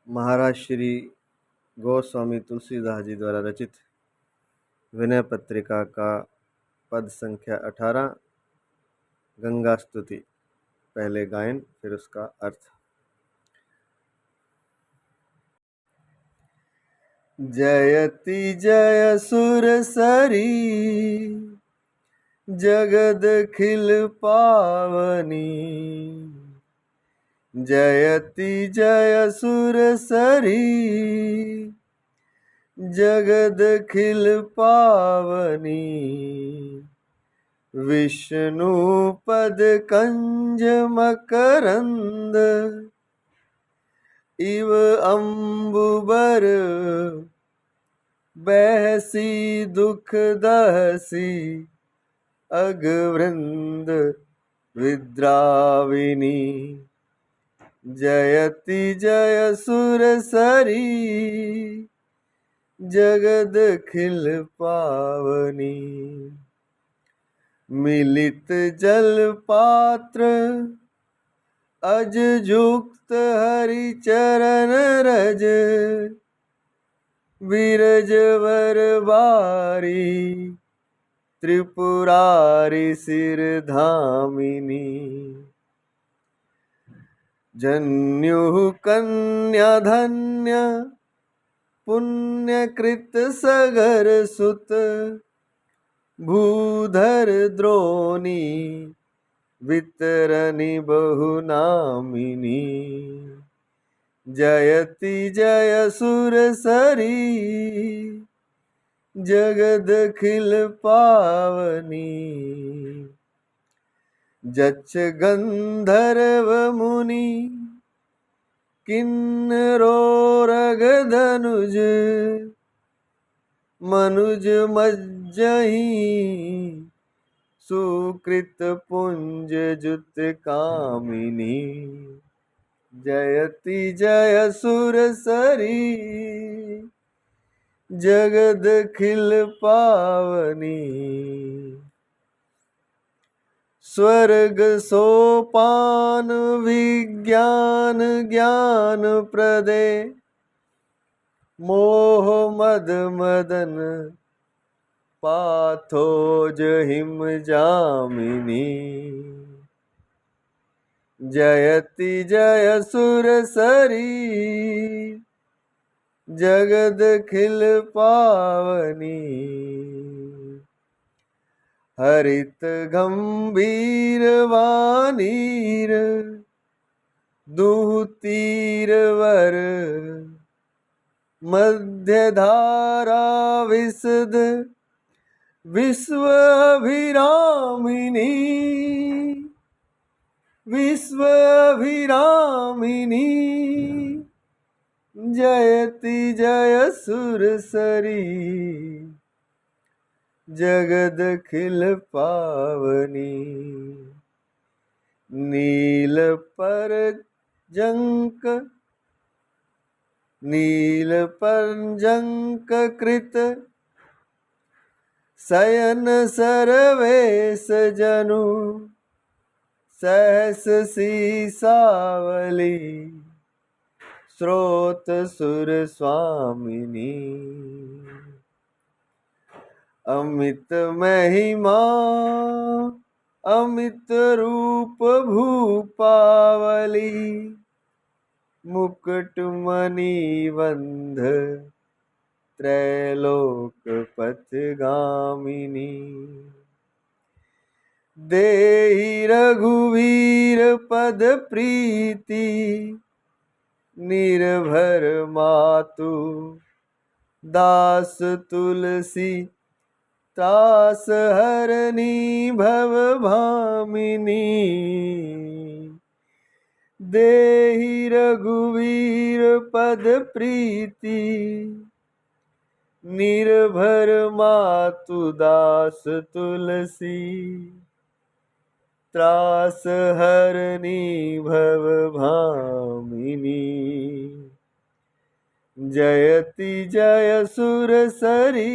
महाराज श्री गोस्वामी तुलसीदास जी द्वारा रचित विनय पत्रिका का पद संख्या 18 गंगा स्तुति। पहले गायन फिर उसका अर्थ। जयति जय सुर सरी जगद खिल पावनी। जयति जय सुर सरी जगद खिल पावनी। विष्णु पद कंज मकरंद इव अम्बुबर बहसी दुख दहसी अगवृंद विद्राविनी। जयति जय सुर सरी जगद खिल पावनी। मिलित जल पात्र अज जुक्त हरि चरण रज। विरज वर बारी त्रिपुरारी सिर धामिनी। जन्यु कन्या धन्य पुण्य कृत सगर सुत। भूधर द्रोणी वितरणी बहुनामिनी। जयति जय सुर सरी जगद खिल पावनी। जच्छ गंधर्व मुनि किन्नरो रगधनुज। मनुज मज्जहि सुकृत पुंज जुत कामिनी। जयति जय सुर सरी जगद खिल पावनी। स्वर्ग सोपान विज्ञान ज्ञान प्रदे। मोह मद मदन पाथोज हिम जामिनी। जयति जय सुर सरी जगद खिल पावनी। हरित गंभीर वानीर दुतीर वर। मध्य धारा विशद विश्वाभिरामिनी। विश्वाभिरामिनी। जयति जय सुर सरी जगद खिल पावनी। नील पर जंक कृत शयन सर्वेश जनु। सहस सीसावली स्रोत सुर स्वामिनी। अमित महिमा अमित रूप भूपावली। मुकुट मणिबंध त्रैलोक पथगामिनी। देहि रघुवीर पद प्रीति निर्भर मातु। दास तुलसी त्रास हरनी भव भामिनी। देहि रघुवीर पद प्रीति निर्भर मातु। दास तुलसी त्रास हरनी भव भामिनी। जयति जय सुर सरी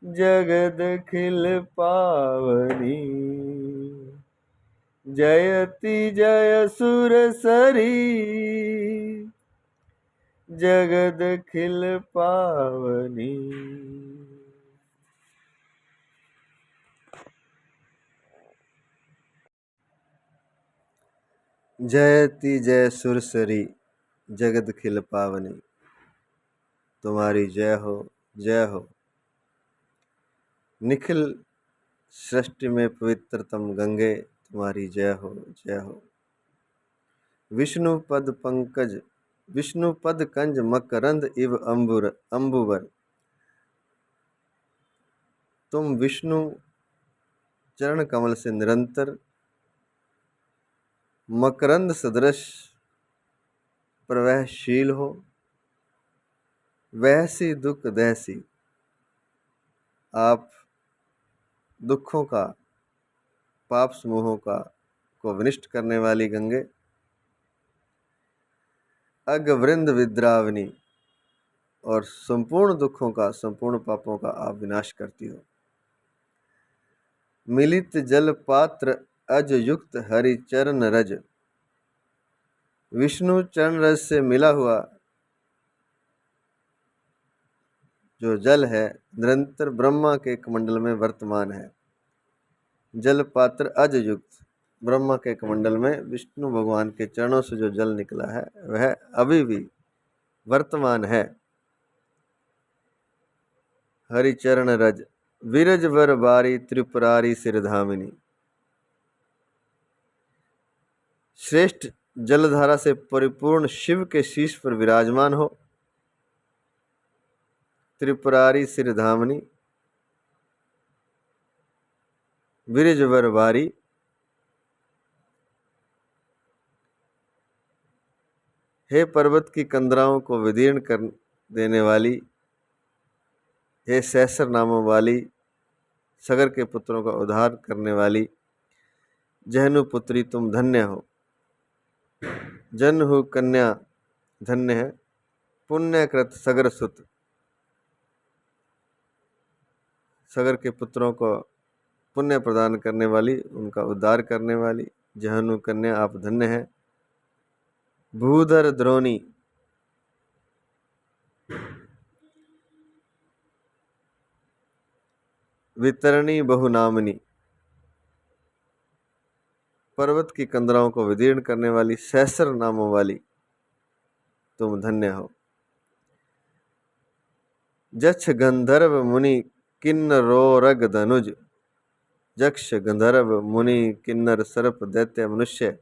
जगद खिल पावनी। जयति जय सुरसरी जगद खिल पावनी। जयति जय सुरसरी जगद खिल पावनी। तुम्हारी जय हो, जय हो। निखिल सृष्टि में पवित्रतम गंगे, तुम्हारी जय हो, जय हो। विष्णु पद पंकज, विष्णु पद कंज मकरंद इव अंबुवर। तुम विष्णु चरण कमल से निरंतर मकरंद सदृश प्रवहशील हो। वहसी दुख दहसी, आप दुखों का, पाप समूहों का को विनष्ट करने वाली गंगे। अगवृंद विद्रावनी, और संपूर्ण दुखों का, संपूर्ण पापों का आप विनाश करती हो। मिलित जल पात्र अज युक्त हरि चरण रज, विष्णु चरण रज से मिला हुआ जो जल है निरंतर ब्रह्मा के कमंडल में वर्तमान है। जल पात्र अज युक्त, ब्रह्मा के कमंडल में विष्णु भगवान के चरणों से जो जल निकला है वह अभी भी वर्तमान है। हरि चरण रज विरज वर बारी त्रिपुरारी सिरधामिनी। श्रेष्ठ जलधारा से परिपूर्ण शिव के शीश पर विराजमान हो। त्रिपुरारी सिरधामिनी, विरज वर बारी, हे पर्वत की कंदराओं को विदीर्ण कर देने वाली, हे सहस्र नामों वाली, सगर के पुत्रों का उद्धार करने वाली जहनु पुत्री तुम धन्य हो। जनहु कन्या धन्य है। पुण्यकृत सगर सुत, सगर के पुत्रों को पुण्य प्रदान करने वाली, उनका उद्धार करने वाली जहनु कन्या आप धन्य है। भूधर द्रोणी, वितरणी बहुनामनी, पर्वत की कंदराओं को विदीर्ण करने वाली सहस्र नामों वाली तुम धन्य हो। जक्ष गंधर्व मुनि किन्नरोरग धनुज, जक्ष गंधर्व मुनि किन्नर सर्प दैत्य मनुष्य,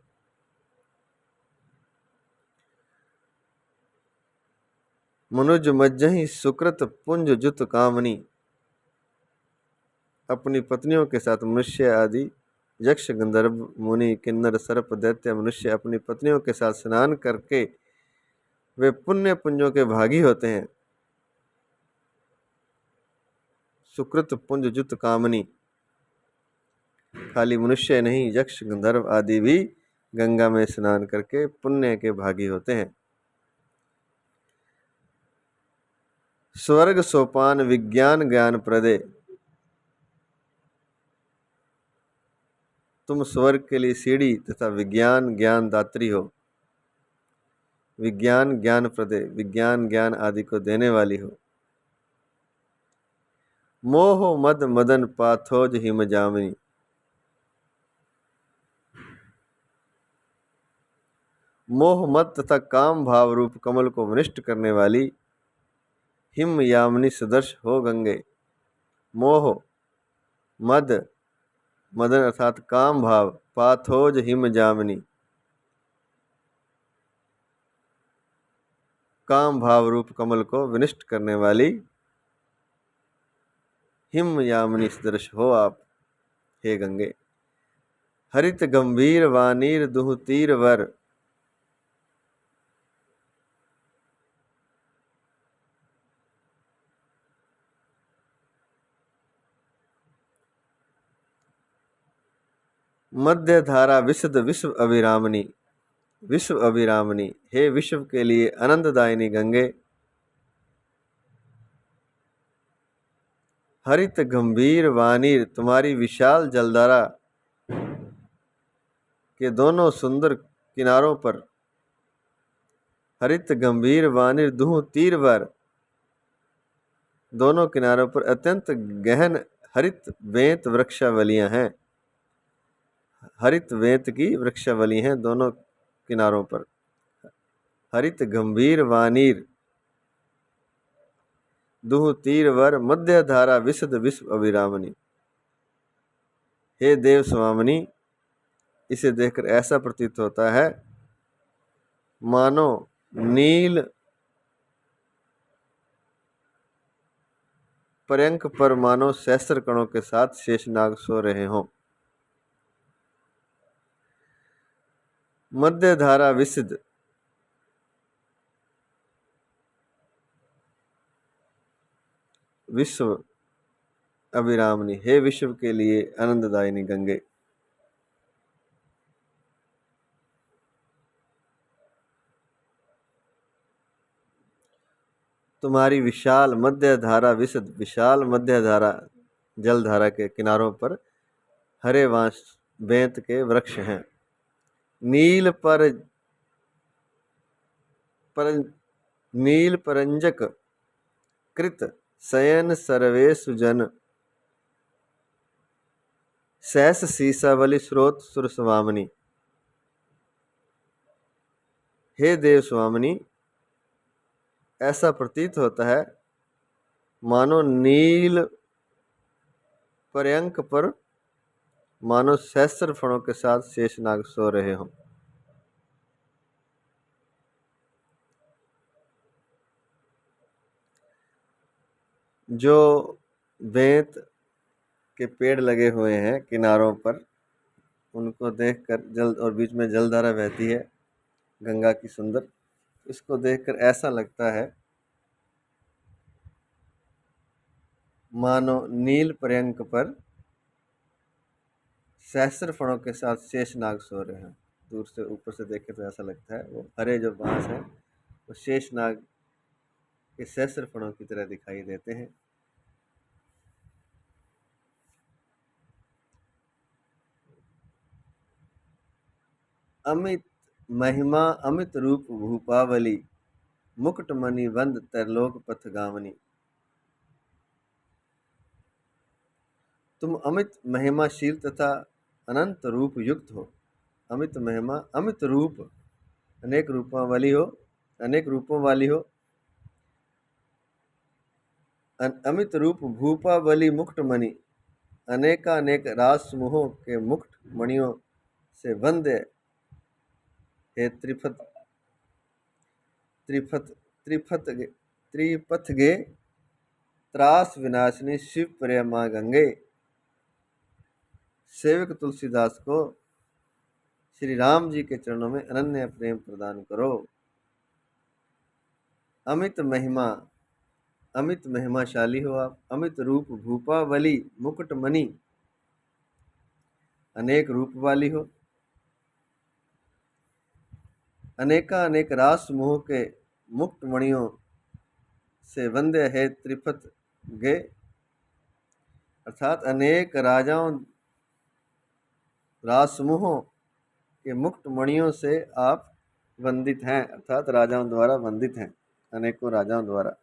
मनुज मज्जहि सुकृत पुंज जुत कामनी। अपनी पत्नियों के साथ मनुष्य आदि यक्ष गंधर्व मुनि किन्नर सर्प दैत्य मनुष्य अपनी पत्नियों के साथ स्नान करके वे पुण्य पुंजों के भागी होते हैं। सुकृत पुंज जुत कामनी, खाली मनुष्य नहीं, यक्ष गंधर्व आदि भी गंगा में स्नान करके पुण्य के भागी होते हैं। स्वर्ग सोपान विज्ञान ज्ञान प्रदे, तुम स्वर्ग के लिए सीढ़ी तथा विज्ञान ज्ञान दात्री हो। विज्ञान ज्ञान प्रदे, विज्ञान ज्ञान आदि को देने वाली हो। मोह मद मदन पाथोज हिम जामिनी, मोह मद तथा काम भाव रूप कमल को विनष्ट करने वाली हिम यामिनी सदर्श हो गंगे। मोह मद, मदन अर्थात काम भाव, पाथोज हिम जामिनी, काम भाव रूप कमल को विनष्ट करने वाली हिम यामिनी सदृश हो आप, हे गंगे। हरित गंभीर वानीर दुह तीर वर, मध्य धारा विशद विश्व अभिरामनी, विश्व अभिरामनी, हे विश्व के लिए आनंददायिनी गंगे। हरित गंभीर वानीर, तुम्हारी विशाल जलधारा के दोनों सुंदर किनारों पर हरित गंभीर वानिर दुह तीर वर, दोनों किनारों पर अत्यंत गहन हरित वेंत वृक्षावलियां हैं। हरित वेंत की वृक्षावली हैं दोनों किनारों पर। हरित गंभीर वानीर दुह तीर वर, मध्य धारा विशद विश्व अभिरामनी। हे देव स्वामिनी, इसे देखकर ऐसा प्रतीत होता है मानो नील पर्यंक पर मानो सहस्त्र कणों के साथ शेषनाग सो रहे हों। मध्य धारा विशद विश्व अभिरामनी, हे विश्व के लिए आनंददायिनी गंगे। तुम्हारी विशाल मध्य धारा विशद, विशाल मध्य धारा जल धारा के किनारों पर हरे वांस बेंत के वृक्ष हैं। नील नील परंजक कृत शयन सर्वेषु जन, सहस सीसावली स्रोत सुर स्वामिनी। हे देव स्वामिनी, ऐसा प्रतीत होता है मानो नील पर्यंक पर मानो सहस्त्र फणों के साथ शेषनाग सो रहे हों। जो बेंत के पेड़ लगे हुए हैं किनारों पर, उनको देखकर जल और बीच में जलधारा बहती है गंगा की सुंदर, इसको देखकर ऐसा लगता है मानो नील पर्यंक पर सहस्त्र फणों के साथ शेषनाग सो रहे हैं। दूर से ऊपर से देखे तो ऐसा लगता है वो हरे जो बांस हैं वो शेषनाग के सहस्त्र फणों की तरह दिखाई देते हैं। अमित महिमा अमित रूप भूपावली, मुकुट मणि वंद तरलोक पथगामिनी। तुम अमित महिमाशील तथा अनंत रूप युक्त हो। अमित महिमा, अमित रूप, अनेक रूपों वाली हो, अनेक रूपों वाली हो। अमित रूप भूपावली मुकुट मणि, अनेकानेक राज समूहों के मुकुट मणियों से वंद्य हे त्रिपथ त्रिपथ त्रिपथ त्रिपथगे त्रास विनाशिनी शिव प्रिय मां गंगे। सेवक तुलसीदास को श्री राम जी के चरणों में अनन्य प्रेम प्रदान करो। अमित महिमा, अमित महिमाशाली हो आप। अमित रूप भूपावली मुकुट मणि, अनेक रूप वाली हो। अनेक रास समूह के मुक्त मणियों से वंद्य है त्रिपथ गे, अर्थात अनेक राजाओं राज समूहों के मुक्त मणियों से आप वंदित हैं, अर्थात राजाओं द्वारा वंदित हैं, अनेकों राजाओं द्वारा।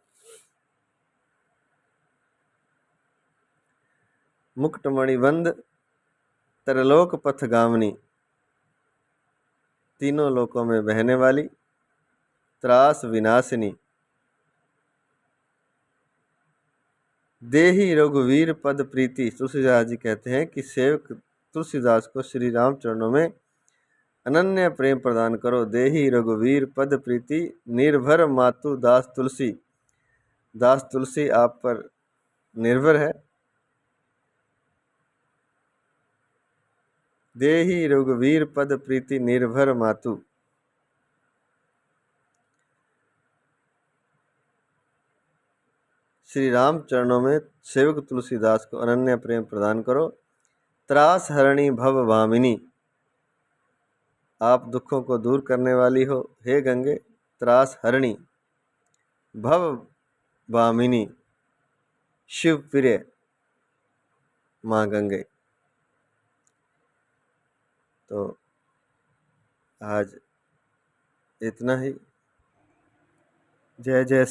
मुकुट मणिवंद तरलोक पथगामिनी, तीनों लोकों में बहने वाली। त्रास विनाशिनी, देही रघुवीर पद प्रीति। तुलसीदास जी कहते हैं कि सेवक तुलसीदास को श्री राम चरणों में अनन्य प्रेम प्रदान करो। देही रघुवीर पद प्रीति, निर्भर मातु दास तुलसी। दास तुलसी आप पर निर्भर है। देही रघुवीर पद प्रीति, निर्भर मातु। श्री राम चरणों में सेवक तुलसीदास को अनन्य प्रेम प्रदान करो। त्रास हरणी भव भामिनी, आप दुखों को दूर करने वाली हो हे गंगे। त्रास हरणी भव भामिनी, शिव प्रिय माँ गंगे। तो आज इतना ही। जय जय